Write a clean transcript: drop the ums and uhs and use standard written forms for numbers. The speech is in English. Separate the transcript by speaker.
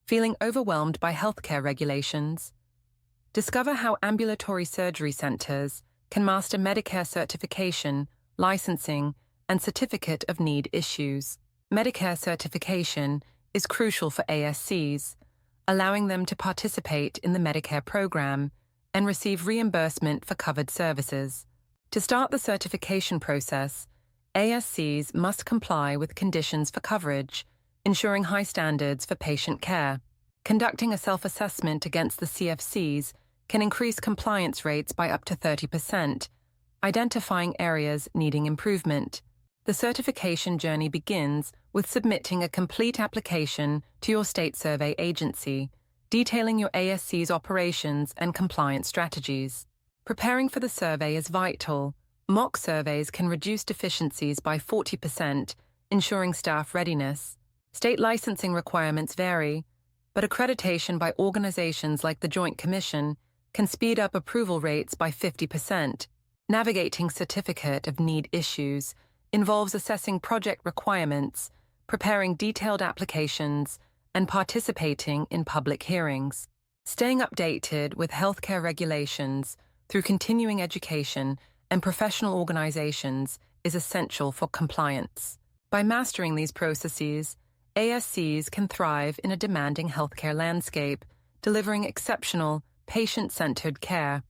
Speaker 1: Feeling overwhelmed by healthcare regulations? Discover how ambulatory surgery centers can master Medicare certification, licensing, and certificate of need issues. Medicare certification is crucial for ASCs, allowing them to participate in the Medicare program and receive reimbursement for covered services. To start the certification process, ASCs must comply with conditions for coverage, ensuring high standards for patient care. Conducting a self-assessment against the CfCs can increase compliance rates by up to 30%, identifying areas needing improvement. The certification journey begins with submitting a complete application to your state survey agency, detailing your ASC's operations and compliance strategies. Preparing for the survey is vital. Mock surveys can reduce deficiencies by 40%, ensuring staff readiness. State licensing requirements vary, but accreditation by organizations like the Joint Commission can speed up approval rates by 50%. Navigating certificate of need issues involves assessing project requirements, preparing detailed applications, and participating in public hearings. Staying updated with healthcare regulations through continuing education and professional organizations is essential for compliance. By mastering these processes, ASCs can thrive in a demanding healthcare landscape, delivering exceptional, patient-centered care.